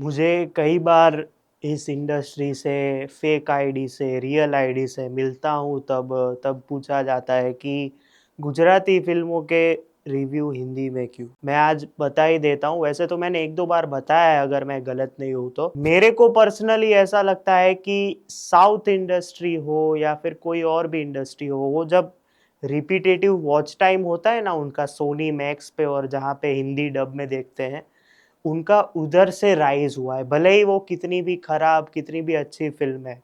मुझे कई बार इस इंडस्ट्री से, फेक आईडी से, रियल आईडी से मिलता हूँ तब तब पूछा जाता है कि गुजराती फ़िल्मों के रिव्यू हिंदी में क्यों? मैं आज बता ही देता हूँ, वैसे तो मैंने 1-2 बार बताया है अगर मैं गलत नहीं हूँ तो। मेरे को पर्सनली ऐसा लगता है कि साउथ इंडस्ट्री हो या फिर कोई और भी इंडस्ट्री हो, वो जब रिपिटेटिव वॉच टाइम होता है ना उनका सोनी मैक्स पे और जहाँ पे हिंदी डब में देखते हैं, उनका उधर से राइज़ हुआ है। भले ही वो कितनी भी खराब, कितनी भी अच्छी फ़िल्म है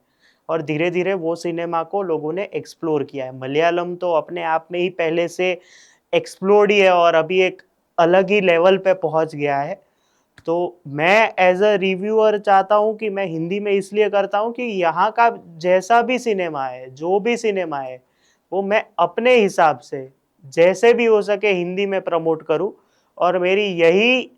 और धीरे-धीरे वो सिनेमा को लोगों ने एक्सप्लोर किया है। मलयालम तो अपने आप में ही पहले से एक्सप्लोर्ड ही है और अभी एक अलग ही लेवल पे पहुँच गया है। तो मैं एज़ अ रिव्यूअर चाहता हूँ कि मैं हिंदी में इसलिए करता हूँ कि यहाँ का जैसा भी सिनेमा है, जो भी सिनेमा है, वो मैं अपने हिसाब से जैसे भी हो सके हिंदी में प्रमोट करूँ और मेरी यही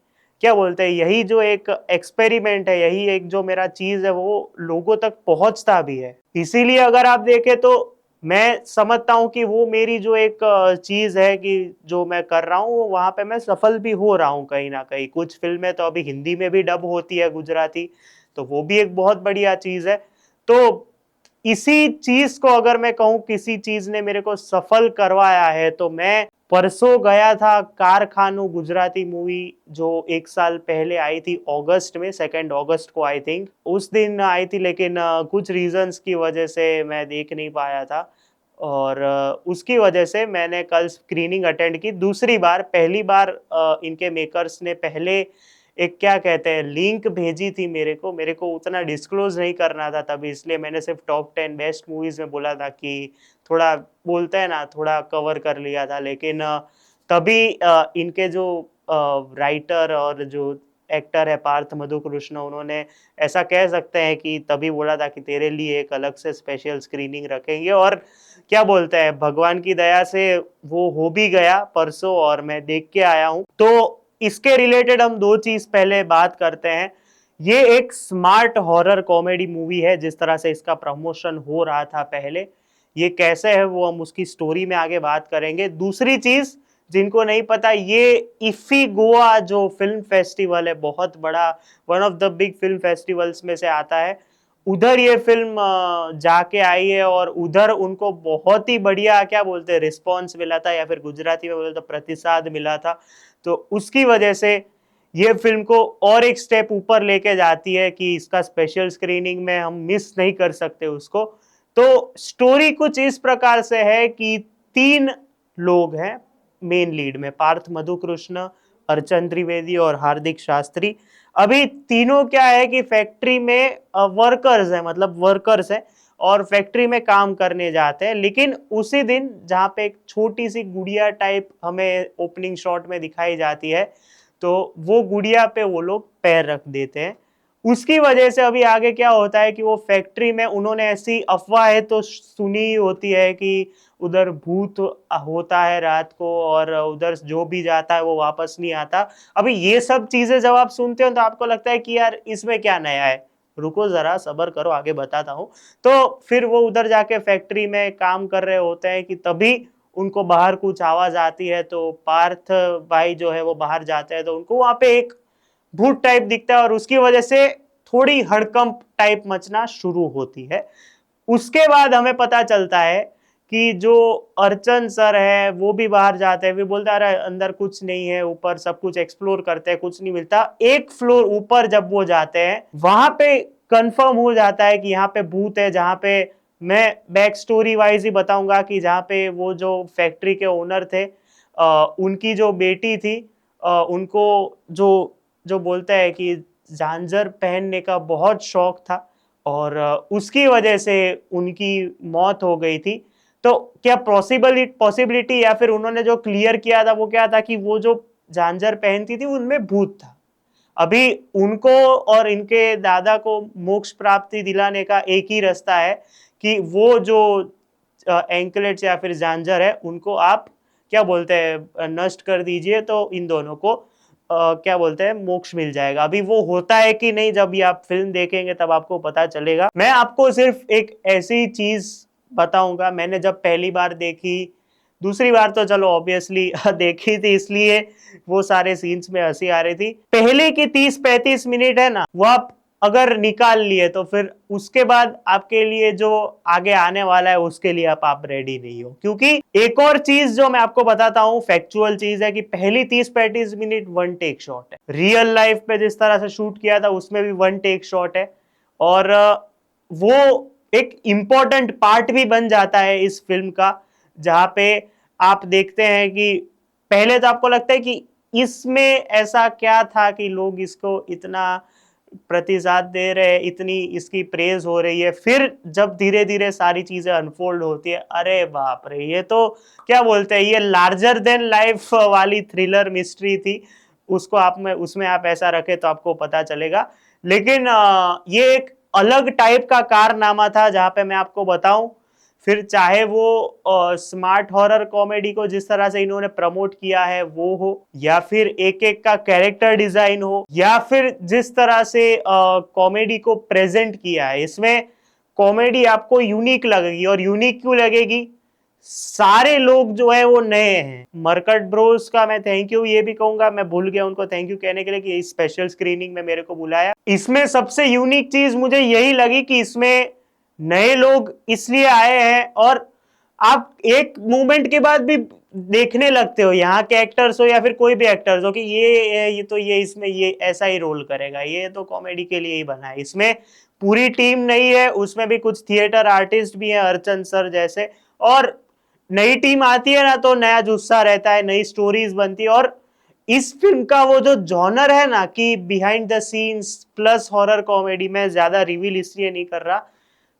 क्या बोलते हैं, यही जो एक एक्सपेरिमेंट है, यही एक जो मेरा चीज़ है, वो लोगों तक पहुँचता भी है। इसीलिए अगर आप देखें तो मैं समझता हूँ कि वो मेरी जो एक चीज़ है कि जो मैं कर रहा हूँ, वहाँ पे मैं सफल भी हो रहा हूँ कहीं न कहीं। कुछ फ़िल्में तो अभी हिंदी में भी डब होती है गुजराती, तो वो भी एक बहुत बढ़िया चीज़ है। तो इसी चीज़ को अगर मैं कहूँ किसी चीज़ ने मेरे को सफल करवाया है, तो मैं परसों गया था कारखानों गुजराती मूवी जो 1 साल पहले आई थी अगस्त में 2 अगस्त को आई थिंक। उस दिन आई थी लेकिन कुछ रीज़न्स की वजह से मैं देख नहीं पाया था और उसकी वजह से मैंने कल स्क्रीनिंग अटेंड की दूसरी बार। पहली बार इनके मेकर्स ने पहले एक क्या कहते हैं लिंक भेजी थी मेरे को उतना डिस्क्लोज़ नहीं करना था तभी इसलिए मैंने सिर्फ़ टॉप 10 बेस्ट मूवीज़ में बोला था कि थोड़ा बोलते हैं ना थोड़ा कवर कर लिया था लेकिन तभी इनके जो राइटर और जो एक्टर है पार्थ मधु कृष्ण उन्होंने ऐसा कह सकते हैं कि तभी बोला था कि तेरे लिए एक अलग से स्पेशल स्क्रीनिंग रखेंगे और क्या बोलते हैं भगवान की दया से वो हो भी गया परसों और मैं देख के आया हूँ। तो इसके रिलेटेड हम 2 चीज़ पहले बात करते हैं। ये एक स्मार्ट हॉरर कॉमेडी मूवी है जिस तरह से इसका प्रमोशन हो रहा था पहले। ये कैसे है वो हम उसकी स्टोरी में आगे बात करेंगे। दूसरी चीज़ जिनको नहीं पता ये इफ्फी गोवा जो फ़िल्म फेस्टिवल है बहुत बड़ा one of the big film festivals में से आता है। उधर ये फ़िल्म जाके आई है और उधर उनको बहुत ही बढ़िया क्या बोलते हैं रिस्पॉन्स मिला था या फिर गुजराती में बोले तो प्रतिसाद मिला था। तो उसकी वजह से ये फ़िल्म को और एक स्टेप ऊपर लेके जाती है कि इसका स्पेशल स्क्रीनिंग में हम मिस नहीं कर सकते उसको। तो स्टोरी कुछ इस प्रकार से है कि 3 लोग हैं मेन लीड में पार्थ मधु कृष्ण, अर्चन त्रिवेदी और हार्दिक शास्त्री। अभी तीनों क्या है कि फैक्ट्री में वर्कर्स हैं मतलब वर्कर्स हैं और फैक्ट्री में काम करने जाते हैं लेकिन उसी दिन जहाँ पे एक छोटी सी गुड़िया टाइप हमें ओपनिंग शॉट में दिखाई जाती है तो वो गुड़िया पे वो लोग पैर रख देते हैं। उसकी वजह से अभी आगे क्या होता है कि वो फैक्ट्री में उन्होंने ऐसी अफ़वाहें तो सुनी ही होती है कि उधर भूत होता है रात को और उधर जो भी जाता है वो वापस नहीं आता। अभी ये सब चीज़ें जब आप सुनते हो तो आपको लगता है कि यार इसमें क्या नया है? रुको ज़रा सब्र करो आगे बताता हूँ। तो फिर वो उधर जाके फैक्ट्री में काम कर रहे होते हैं कि तभी उनको बाहर कुछ आवाज़ आती है तो पार्थ भाई जो है वो बाहर जाते हैं तो उनको वहाँ पे एक भूत टाइप दिखता है और उसकी वजह से थोड़ी हड़कंप टाइप मचना शुरू होती है। उसके बाद हमें पता चलता है कि जो अर्चन सर है वो भी बाहर जाते हैं, फिर बोलता है अरे अंदर कुछ नहीं है, ऊपर सब कुछ एक्सप्लोर करते हैं, कुछ नहीं मिलता। एक फ्लोर ऊपर जब वो जाते हैं, वहां पे कंफर्म हो जाता है कि यहाँ पे भूत है, जहाँ पे मैं बैक स्टोरी वाइज ही बताऊंगा कि जहाँ पे वो जो फैक्ट्री के ओनर थे उनकी जो बेटी थी उनको जो जो बोलते हैं कि झांझर पहनने का बहुत शौक था और उसकी वजह से उनकी मौत हो गई थी। तो क्या पॉसिबिलिटी या फिर उन्होंने जो क्लियर किया था वो क्या था कि वो जो झांझर पहनती थी उनमें भूत था। अभी उनको और इनके दादा को मोक्ष प्राप्ति दिलाने का एक ही रास्ता है कि वो जो एंकलेट्स या फिर झांझर है उनको आप क्या बोलते हैं नष्ट कर दीजिए तो इन दोनों को क्या बोलते हैं मोक्ष मिल जाएगा। अभी वो होता है कि नहीं जब ये आप फिल्म देखेंगे तब आपको पता चलेगा। मैं आपको सिर्फ एक ऐसी चीज बताऊंगा मैंने जब पहली बार देखी दूसरी बार तो चलो ऑब्वियसली देखी थी, इसलिए वो सारे सीन्स में हंसी आ रही थी। पहले की 30-35 मिनट है ना, वो आप अगर निकाल लिए तो फिर उसके बाद आपके लिए जो आगे आने वाला है उसके लिए आप रेडी नहीं हो। क्योंकि एक और चीज जो मैं आपको बताता हूँ, फैक्चुअल चीज है कि पहली 30-35 मिनट वन टेक शॉट है। रियल लाइफ पे जिस तरह से शूट किया था उसमें भी वन टेक शॉट है, और वो एक इंपॉर्टेंट पार्ट भी बन जाता है इस फिल्म का, जहां पे आप देखते हैं कि पहले तो आपको लगता है कि इसमें ऐसा क्या था कि लोग इसको इतना प्रतिसाद दे रहे हैं, इतनी इसकी प्रेज हो रही है। फिर जब धीरे धीरे सारी चीजें अनफोल्ड होती है, अरे बाप रे, ये तो क्या बोलते हैं, ये लार्जर देन लाइफ वाली थ्रिलर मिस्ट्री थी। उसको आप में उसमें आप ऐसा रखे तो आपको पता चलेगा। लेकिन ये एक अलग टाइप का कारनामा था, जहां पे मैं आपको बताऊं, फिर चाहे वो स्मार्ट हॉरर कॉमेडी को जिस तरह से इन्होंने प्रमोट किया है वो हो, या फिर एक एक का कैरेक्टर डिजाइन हो, या फिर जिस तरह से कॉमेडी को प्रेजेंट किया है, इसमें कॉमेडी आपको यूनिक लगेगी। और यूनिक क्यों लगेगी, सारे लोग जो है वो नए हैं। मरकट ब्रोस का मैं थैंक यू ये भी कहूंगा, मैं भूल गया उनको थैंक यू कहने के लिए कि स्पेशल स्क्रीनिंग में मेरे को बुलाया। इसमें सबसे यूनिक चीज मुझे यही लगी कि इसमें नए लोग इसलिए आए हैं, और आप एक मूवमेंट के बाद भी देखने लगते हो, यहाँ के एक्टर्स हो या फिर कोई भी एक्टर्स हो, कि ये तो ये इसमें ये ऐसा ही रोल करेगा, ये तो कॉमेडी के लिए ही बना है। इसमें पूरी टीम नहीं है, उसमें भी कुछ थिएटर आर्टिस्ट भी हैं, अर्चन सर जैसे। और नई टीम आती है ना तो नया जुस्सा रहता है, नई स्टोरीज बनती है। और इस फिल्म का वो जो जॉनर है ना कि behind the scenes plus horror comedy, में ज्यादा रिवील इसलिए नहीं कर रहा,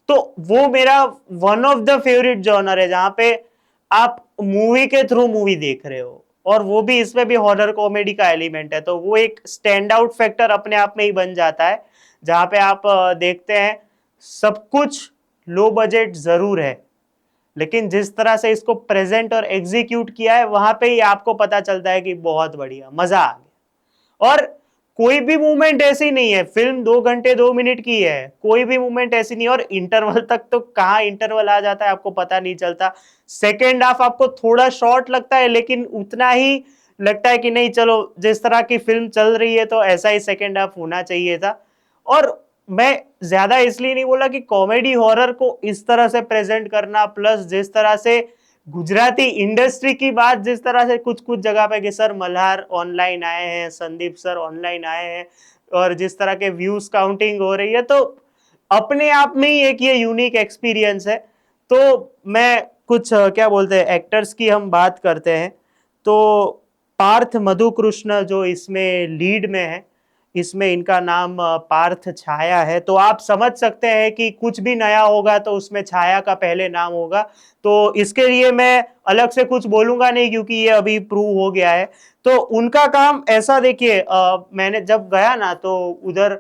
तो वो मेरा one of the favourite genre है, जहां पे आप मूवी के थ्रू मूवी देख रहे हो, और वो भी इसमें भी हॉरर कॉमेडी का एलिमेंट है। तो वो एक स्टैंड आउट फैक्टर अपने आप में ही बन जाता है, जहां पे आप देखते हैं सब कुछ लो बजट जरूर है, लेकिन जिस तरह से इसको प्रेजेंट और एग्जीक्यूट किया है, वहां पे ही आपको पता चलता है कि बहुत बढ़िया, मजा आ गया। और कोई भी मूवमेंट ऐसी नहीं है, फिल्म 2 घंटे 2 मिनट की है, कोई भी मूवमेंट ऐसी नहीं। और इंटरवल तक तो कहाँ इंटरवल आ जाता है आपको पता नहीं चलता। सेकेंड हाफ आपको थोड़ा शॉर्ट लगता है, लेकिन उतना ही लगता है कि नहीं चलो, जिस तरह की फिल्म चल रही है तो ऐसा ही सेकेंड हाफ होना चाहिए था। और मैं ज्यादा इसलिए नहीं बोला कि कॉमेडी हॉरर को इस तरह से प्रेजेंट करना, प्लस जिस तरह से गुजराती इंडस्ट्री की बात, जिस तरह से कुछ कुछ जगह पे कि सर मल्हार ऑनलाइन आए हैं, संदीप सर ऑनलाइन आए हैं, और जिस तरह के व्यूज काउंटिंग हो रही है, तो अपने आप में ही एक ये यूनिक एक्सपीरियंस है। तो मैं कुछ क्या बोलते हैं एक्टर्स की हम बात करते हैं, तो पार्थ मधु कृष्ण जो इसमें लीड में है, इसमें इनका नाम पार्थ छाया है। तो आप समझ सकते हैं कि कुछ भी नया होगा तो उसमें छाया का पहले नाम होगा। तो इसके लिए मैं अलग से कुछ बोलूंगा नहीं, क्योंकि ये अभी प्रूव हो गया है। तो उनका काम ऐसा देखिए, मैंने जब गया ना तो उधर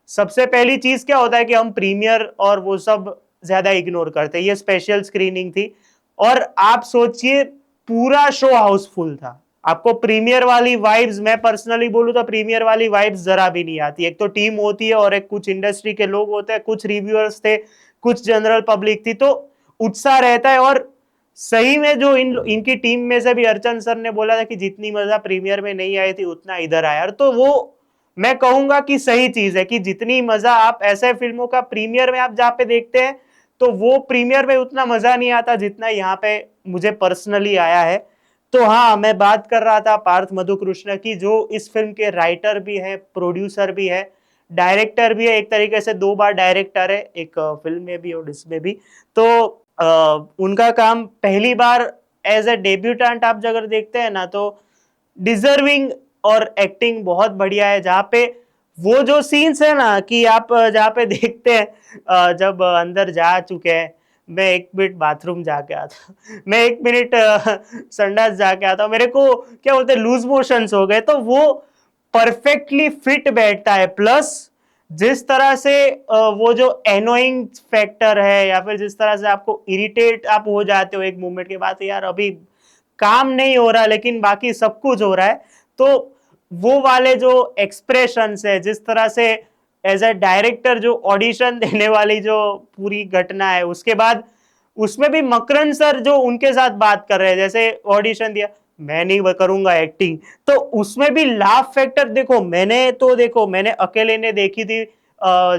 सबसे पहली चीज क्या होता है कि हम प्रीमियर और वो सब ज्यादा इग्नोर करते हैं। ये स्पेशल स्क्रीनिंग थी, और आप सोचिए पूरा शो हाउसफुल था। आपको प्रीमियर वाली वाइब्स, मैं पर्सनली बोलूं तो प्रीमियर वाली वाइब्स जरा भी नहीं आती। एक तो टीम होती है और एक कुछ इंडस्ट्री के लोग होते हैं, कुछ रिव्यूअर्स थे, कुछ जनरल पब्लिक थी, तो उत्साह रहता है। और सही में जो इनकी टीम में से भी अर्चन सर ने बोला था कि जितनी मजा प्रीमियर में नहीं आई थी उतना इधर आया, तो वो मैं कहूंगा कि सही चीज है कि जितनी मजा आप ऐसे फिल्मों का प्रीमियर में आप जहाँ पे देखते हैं, तो वो प्रीमियर में उतना मजा नहीं आता जितना यहाँ पे मुझे पर्सनली आया है। तो हाँ, मैं बात कर रहा था पार्थ मधु कृष्ण की, जो इस फिल्म के राइटर भी है, प्रोड्यूसर भी है, डायरेक्टर भी है। एक तरीके से 2 बार डायरेक्टर है, एक फिल्म में भी और इसमें भी। तो उनका काम पहली बार एज ए डेब्यूटेंट आप अगर देखते हैं ना, तो डिजर्विंग और एक्टिंग बहुत बढ़िया है। जहाँ पे वो जो सीन्स है ना कि आप जहाँ पे देखते हैं, जब अंदर जा चुके हैं, मैं 1 मिनट बाथरूम जाके आता, मैं 1 मिनट संडास जाके आता, मेरे को क्या बोलते हैं लूज मोशंस हो गए, तो वो परफेक्टली फिट बैठता है। प्लस जिस तरह से वो जो एनोइंग फैक्टर है, या फिर जिस तरह से आपको इरिटेट आप हो जाते हो एक मूवमेंट के बाद, यार अभी काम नहीं हो रहा लेकिन बाकी सब कुछ हो रहा है, तो वो वाले जो एक्सप्रेशंस है, जिस तरह से एज ए डायरेक्टर जो ऑडिशन देने वाली जो पूरी घटना है, उसके बाद उसमें भी मकरन सर जो उनके साथ बात कर रहे हैं, जैसे ऑडिशन दिया, मैं नहीं करूंगा एक्टिंग, तो उसमें भी लाफ फैक्टर देखो। मैंने अकेले ने देखी थी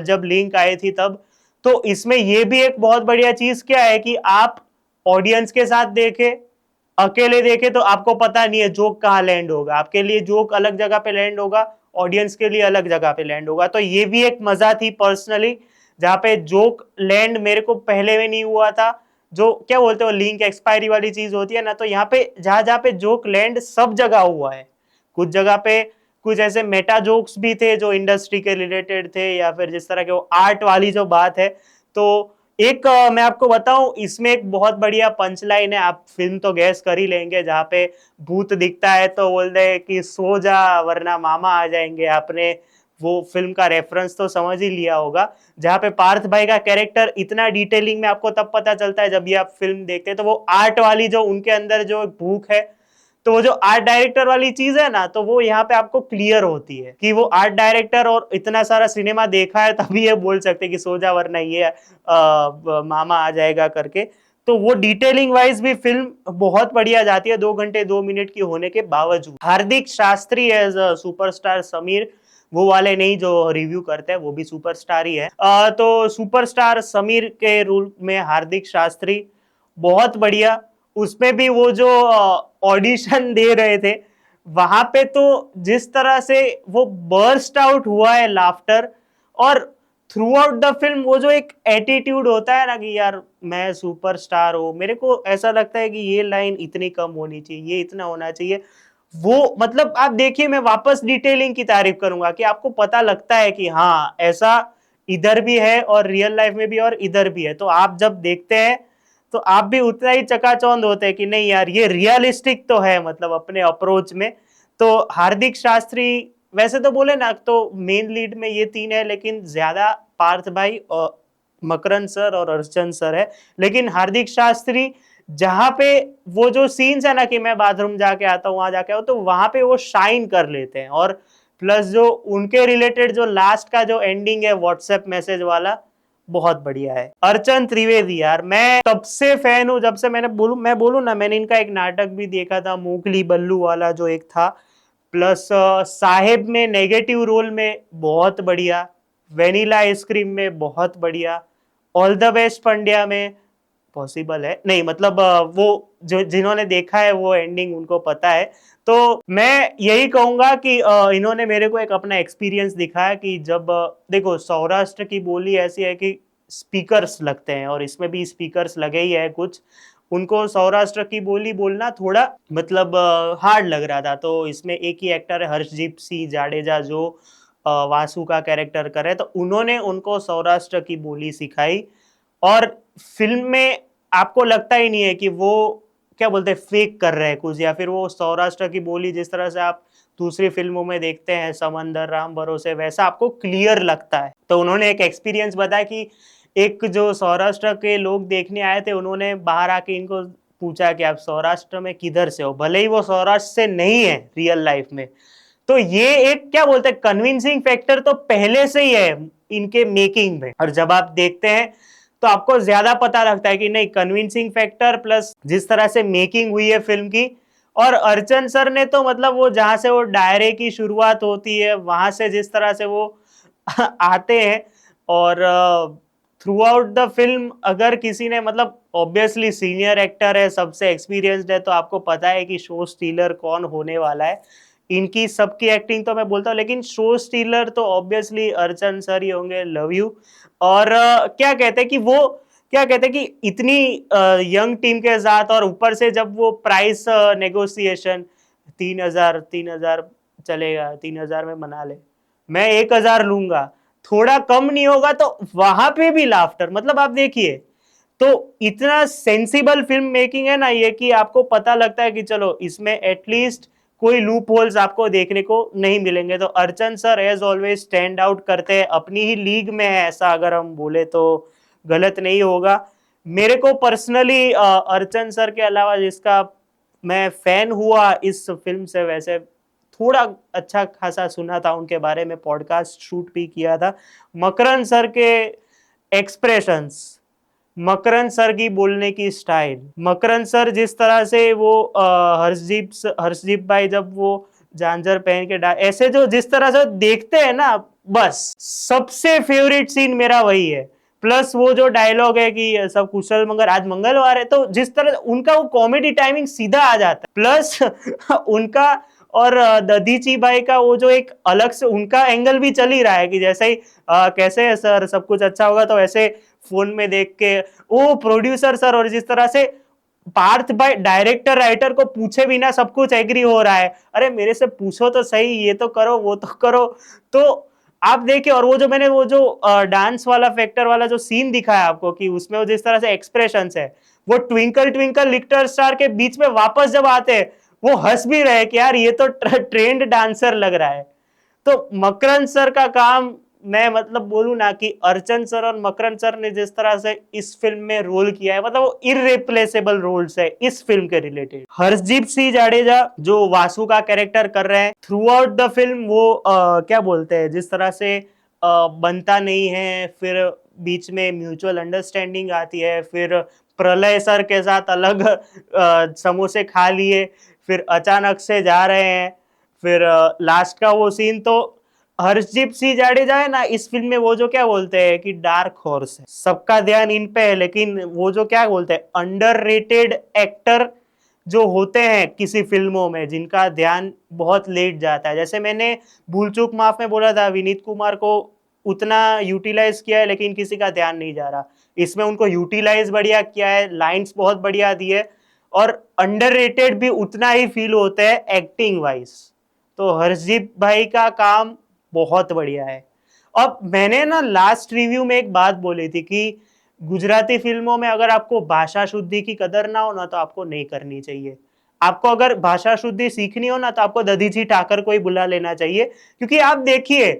जब लिंक आई थी तब। तो इसमें ये भी एक बहुत बढ़िया चीज क्या है कि आप ऑडियंस के साथ देखे, अकेले देखे तो आपको पता नहीं है जोक कहाँ लैंड होगा। आपके लिए जोक अलग जगह पे लैंड होगा, ऑडियंस के लिए अलग जगह पे लैंड होगा। तो ये भी एक मजा थी पर्सनली, जहां पे जोक लैंड मेरे को पहले में नहीं हुआ था। जो क्या बोलते हो लिंक एक्सपायरी वाली चीज होती है ना, तो यहाँ पे जहां जहां पे जोक लैंड सब जगह हुआ है। कुछ जगह पे कुछ ऐसे मेटा जोक्स भी थे जो इंडस्ट्री के रिलेटेड थे, या फिर जिस तरह के वो आर्ट वाली जो बात है। तो एक मैं आपको बताऊं, इसमें एक बहुत बढ़िया पंच लाइन है, आप फिल्म तो गैस कर ही लेंगे, जहां पे भूत दिखता है तो बोलते हैं कि सो जा वरना मामा आ जाएंगे। आपने वो फिल्म का रेफरेंस तो समझ ही लिया होगा। जहां पे पार्थ भाई का कैरेक्टर इतना डिटेलिंग में आपको तब पता चलता है जब ये आप फिल्म देखते हैं। तो वो आर्ट वाली जो उनके अंदर जो भूख है, तो वो जो आर्ट डायरेक्टर वाली चीज है ना, तो वो यहाँ पे आपको क्लियर होती है कि वो आर्ट डायरेक्टर और इतना सारा सिनेमा देखा है तभी ये बोल सकते कि सो जा वरना ये मामा आ जाएगा करके। तो वो डिटेलिंग वाइज भी फिल्म बहुत बढ़िया जाती है, 2 घंटे 2 मिनट की होने के बावजूद। हार्दिक शास्त्री एज सुपरस्टार समीर, वो वाले नहीं जो रिव्यू करते हैं, वो भी सुपरस्टार ही है। तो सुपरस्टार समीर के रोल में हार्दिक शास्त्री बहुत बढ़िया। उसमें भी वो जो ऑडिशन दे रहे थे वहां पे, तो जिस तरह से वो बर्स्ट आउट हुआ है लाफ्टर, और थ्रू आउट द फिल्म वो जो एक एटीट्यूड होता है ना कि यार मैं सुपरस्टार हूं, मेरे को ऐसा लगता है कि ये लाइन इतनी कम होनी चाहिए, ये इतना होना चाहिए। वो मतलब आप देखिए, मैं वापस डिटेलिंग की तारीफ करूंगा कि आपको पता लगता है कि हाँ ऐसा इधर भी है और रियल लाइफ में भी और इधर भी है। तो आप जब देखते हैं तो आप भी उतना ही चकाचौंध होते हैं कि नहीं यार ये रियलिस्टिक तो है, मतलब अपने अप्रोच में। तो हार्दिक शास्त्री, वैसे तो बोले ना तो मेन लीड में ये तीन है, लेकिन ज्यादा पार्थ भाई और मकरन सर और अर्चन सर है। लेकिन हार्दिक शास्त्री जहां पे वो जो सीन्स है ना कि मैं बाथरूम जाके आता हूँ वहां जाके आओ, तो वहां पे वो शाइन कर लेते हैं। और प्लस जो उनके रिलेटेड जो लास्ट का जो एंडिंग है व्हाट्सएप मैसेज वाला, बहुत बढ़िया है। अर्चन त्रिवेदी यार, मैं तब से फैन हूं, जब से मैं बोलूं ना, मैंने इनका एक नाटक भी देखा था, मूंगली बल्लू वाला जो एक था। प्लस साहेब में नेगेटिव रोल में बहुत बढ़िया, वेनिला आइसक्रीम में बहुत बढ़िया, ऑल द बेस्ट पंड्या में पॉसिबल है नहीं, मतलब वो जो जिन्होंने देखा है वो एंडिंग उनको पता है। तो मैं यही कहूंगा कि इन्होंने मेरे को एक अपना एक्सपीरियंस दिखाया कि जब देखो सौराष्ट्र की बोली ऐसी है कि स्पीकर्स लगते हैं, और इसमें भी स्पीकर्स लगे ही है कुछ। उनको सौराष्ट्र की बोली बोलना थोड़ा मतलब हार्ड लग रहा था। तो इसमें एक ही एक्टर है हर्षदीप सिंह जाडेजा जो वासु का कैरेक्टर करे, तो उन्होंने उनको सौराष्ट्र की बोली सिखाई। और फिल्म में आपको लगता ही नहीं है कि वो क्या बोलते हैं फेक कर रहे हैं कुछ, या फिर वो सौराष्ट्र की बोली जिस तरह से आप दूसरी फिल्मों में देखते हैं समंदर राम भरोसे, वैसा आपको क्लियर लगता है। तो उन्होंने एक एक्सपीरियंस बताया कि एक जो सौराष्ट्र के लोग देखने आए थे, उन्होंने बाहर आके इनको पूछा कि आप सौराष्ट्र में किधर से हो, भले ही वो सौराष्ट्र से नहीं है रियल लाइफ में। तो ये एक क्या बोलते हैं कन्विंसिंग फैक्टर तो पहले से ही है इनके मेकिंग में, और जब आप देखते हैं तो आपको ज्यादा पता लगता है कि नहीं, कन्विंसिंग फैक्टर प्लस जिस तरह से मेकिंग हुई है फिल्म की। और अर्चन सर ने तो मतलब वो जहां से वो डायरे की शुरुआत होती है वहां से जिस तरह से वो आते हैं, और थ्रू आउट द फिल्म अगर किसी ने मतलब ऑब्वियसली सीनियर एक्टर है, सबसे एक्सपीरियंस्ड है, तो आपको पता है कि शो स्टीलर कौन होने वाला है। इनकी सबकी एक्टिंग तो मैं बोलता हूँ, लेकिन शो स्टीलर तो ऑब्वियसली अर्चन सर ही होंगे, लव यू। और क्या कहते हैं कि वो क्या कहते हैं कि इतनी यंग टीम के साथ, और ऊपर से जब वो प्राइस नेगोशिएशन 3,000 चलेगा, 3,000 में मना ले, मैं 1,000 लूंगा, थोड़ा कम नहीं होगा, तो वहां पे भी लाफ्टर, मतलब आप देखिए। तो इतना सेंसिबल फिल्म मेकिंग है ना ये, कि आपको पता लगता है कि चलो इसमें एटलीस्ट कोई लूप होल्स आपको देखने को नहीं मिलेंगे। तो Archan sir as always stand out करते हैं, अपनी ही लीग में है, ऐसा अगर हम बोले तो गलत नहीं होगा। मेरे को पर्सनली अर्चन सर के अलावा जिसका मैं फैन हुआ इस फिल्म से, वैसे थोड़ा अच्छा खासा सुना था उनके बारे में, पॉडकास्ट शूट भी किया था, मकरन सर के एक्सप्रेशंस मकरंद सर की बोलने की स्टाइल, मकरंद सर जिस तरह से वो हर्षदीप भाई जब वो झांझर पहन के ऐसे जो जिस तरह से देखते हैं ना, बस सबसे फेवरेट सीन मेरा वही है। प्लस वो जो डायलॉग है कि सब कुशल मंगल, आज मंगलवार है, तो जिस तरह उनका वो कॉमेडी टाइमिंग सीधा आ जाता है। प्लस उनका और दधीची भाई का वो जो एक अलग से उनका एंगल भी चल ही रहा है कि जैसे ही कैसे है सर, सब कुछ अच्छा होगा, तो ऐसे फोन में देख के वो प्रोड्यूसर सर, और जिस तरह से पार्थ भाई डायरेक्टर राइटर को पूछे बिना सब कुछ एग्री हो रहा है, अरे मेरे से पूछो तो सही, ये तो करो वो तो करो। तो आप देखिए, और वो जो मैंने वो जो डांस वाला फैक्टर वाला जो सीन दिखाया आपको कि उसमें वो जिस तरह से एक्सप्रेशंस है, वो ट्विंकल ट्विंकल लिटिल स्टार के बीच में वापस जब आते हैं, वो हंस भी रहे कि यार ये तो ट्रेंड डांसर लग रहा है। तो मकरंद सर का काम, मैं मतलब बोलूं ना कि अर्चन सर और मकरंद सर ने जिस तरह से इस फिल्म में रोल किया है, मतलब वो इररिप्लेसेबल रोल्स है इस फिल्म के रिलेटेड। हर्षदीप सिंह जाडेजा जो वासु का कैरेक्टर कर रहे हैं, थ्रू आउट द फिल्म वो क्या बोलते हैं, जिस तरह से बनता नहीं है, फिर बीच में म्यूचुअल अंडरस्टैंडिंग आती है, फिर प्रलय सर के साथ अलग समोसे खा लिए, फिर अचानक से जा रहे हैं, फिर लास्ट का वो सीन, तो हर्षदीप सिंह जाडेजा है ना इस फिल्म में, वो जो क्या बोलते हैं कि डार्क हॉर्स है, सबका ध्यान इन पे है, लेकिन वो जो क्या बोलते हैं अंडररेटेड एक्टर जो होते हैं किसी फिल्मों में, जिनका ध्यान बहुत लेट जाता है। जैसे मैंने भूल चूक माफ में बोला था, विनीत कुमार को उतना यूटिलाइज किया है लेकिन किसी का ध्यान नहीं जा रहा, इसमें उनको यूटिलाइज बढ़िया किया है, लाइंस बहुत बढ़िया दी है, और अंडररेटेड भी उतना ही फील होता है एक्टिंग वाइज। तो हर्षदीप भाई का काम बहुत बढ़िया है। अब मैंने ना लास्ट रिव्यू में एक बात बोली थी कि गुजराती फिल्मों में अगर आपको भाषा शुद्धि की कदर ना हो ना, तो आपको नहीं करनी चाहिए। आपको अगर भाषा शुद्धि सीखनी हो ना, तो आपको दधीची ठाकर को ही बुला लेना चाहिए, क्योंकि आप देखिए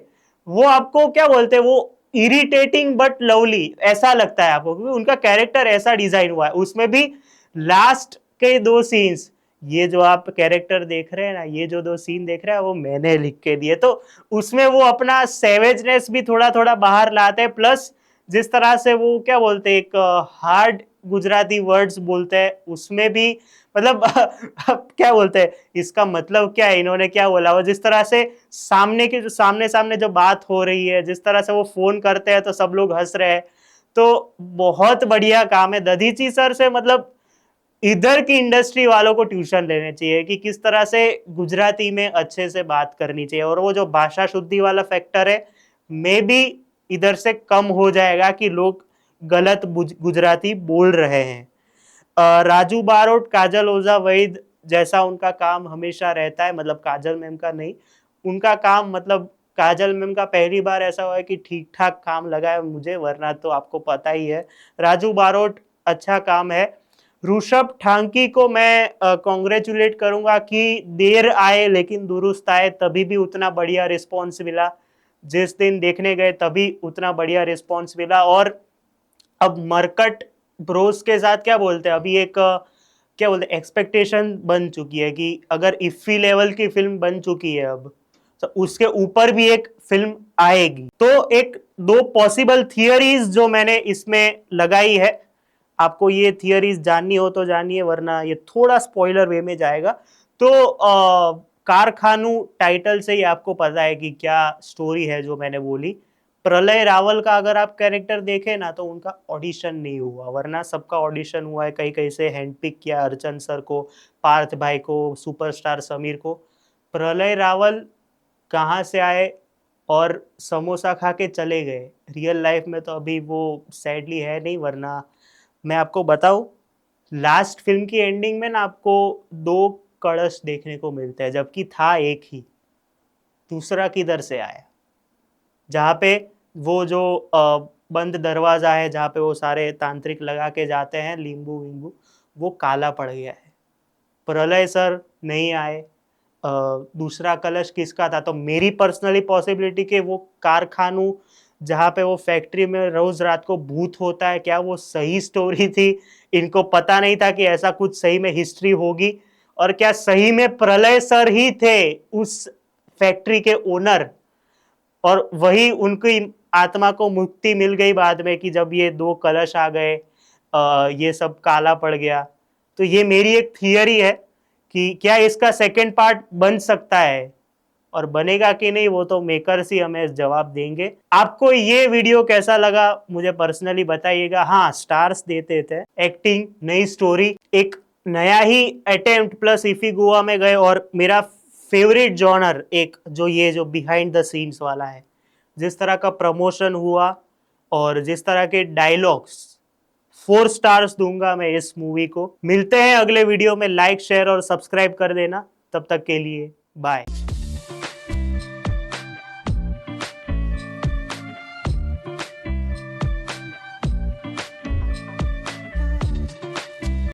वो आपको क्या बोलते हैं, वो इरिटेटिंग बट लवली ऐसा लगता है आपको, क्योंकि उनका कैरेक्टर ऐसा डिजाइन हुआ है। उसमें भी लास्ट के 2 सीन्स, ये जो आप कैरेक्टर देख रहे हैं ना, ये जो 2 सीन देख रहे हैं, वो मैंने लिख के दिए, तो उसमें वो अपना सेवेजनेस भी थोड़ा थोड़ा बाहर लाते हैं। प्लस जिस तरह से वो क्या बोलते हैं, एक हार्ड गुजराती वर्ड्स बोलते हैं, उसमें भी मतलब क्या बोलते हैं, इसका मतलब क्या है, इन्होंने क्या बोला, वो जिस तरह से सामने की जो सामने सामने जो बात हो रही है, जिस तरह से वो फोन करते हैं तो सब लोग हंस रहे हैं, तो बहुत बढ़िया काम है दधीची सर से। मतलब इधर की इंडस्ट्री वालों को ट्यूशन लेने चाहिए कि किस तरह से गुजराती में अच्छे से बात करनी चाहिए, और वो जो भाषा शुद्धि वाला फैक्टर है, मे बी इधर से कम हो जाएगा कि लोग गलत गुजराती बोल रहे हैं। राजू बारोट, काजल ओझा वहीद जैसा उनका काम हमेशा रहता है, मतलब काजल मैम का नहीं, उनका काम, मतलब काजल मैम का पहली बार ऐसा हुआ है कि ठीक ठाक काम लगा है मुझे, वरना तो आपको पता ही है। राजू बारोट अच्छा काम है। ऋषभ ठांकी को मैं कॉन्ग्रेचुलेट करूंगा कि देर आए लेकिन दुरुस्त आए, तभी भी उतना बढ़िया रिस्पॉन्स मिला, जिस दिन देखने गए तभी उतना बढ़िया रिस्पॉन्स मिला। और अब मरकट ब्रोस के साथ क्या बोलते हैं, अभी एक क्या बोलते हैं, एक्सपेक्टेशन बन चुकी है कि अगर इफ्फी लेवल की फिल्म बन चुकी है अब, तो उसके ऊपर भी एक फिल्म आएगी। तो एक 2 पॉसिबल थियरीज जो मैंने इसमें लगाई है, आपको ये थियरीज जाननी हो तो जानिए, वरना ये थोड़ा स्पॉइलर वे में जाएगा। तो कारखानू टाइटल से ही आपको पता है कि क्या स्टोरी है जो मैंने बोली। प्रलय रावल का अगर आप कैरेक्टर देखें ना, तो उनका ऑडिशन नहीं हुआ, वरना सबका ऑडिशन हुआ है, कई कई से हैंड पिक किया, अर्चन सर को, पार्थ भाई को, सुपरस्टार समीर को। प्रलय रावल कहाँ से आए और समोसा खा के चले गए, रियल लाइफ में तो अभी वो सैडली है नहीं, वरना मैं आपको बताऊं, लास्ट फिल्म की एंडिंग में ना आपको 2 कलश देखने को मिलते हैं, जबकि था एक ही, दूसरा किधर से आया। जहाँ पे वो जो बंद दरवाजा है, जहाँ पे वो सारे तांत्रिक लगा के जाते हैं लींबू वींबू, वो काला पड़ गया है। प्रलय सर नहीं आए, दूसरा कलश किसका था, तो मेरी पर्सनली पॉसिबिलिटी के वो कारखानू जहाँ पे वो फैक्ट्री में रोज रात को भूत होता है, क्या वो सही स्टोरी थी, इनको पता नहीं था कि ऐसा कुछ सही में हिस्ट्री होगी, और क्या सही में प्रलय सर ही थे उस फैक्ट्री के ओनर, और वही उनकी आत्मा को मुक्ति मिल गई बाद में कि जब ये 2 कलश आ गए। ये सब काला पड़ गया। तो ये मेरी एक थियरी है कि क्या इसका सेकंड पार्ट बन सकता है, और बनेगा कि नहीं वो तो मेकर्स ही हमें जवाब देंगे। आपको ये वीडियो कैसा लगा मुझे पर्सनली बताइएगा। हाँ, स्टार्स देते थे, एक्टिंग, नई स्टोरी, एक नया ही अटेम्प्ट प्लस इफी गोवा में गए, और मेरा फेवरेट जॉनर एक जो ये जो बिहाइंड द सीन्स वाला है, जिस तरह का प्रमोशन हुआ और जिस तरह के डायलॉग्स, 4 स्टार्स दूंगा मैं इस मूवी को। मिलते हैं अगले वीडियो में, लाइक शेयर और सब्सक्राइब कर देना। तब तक के लिए बाय।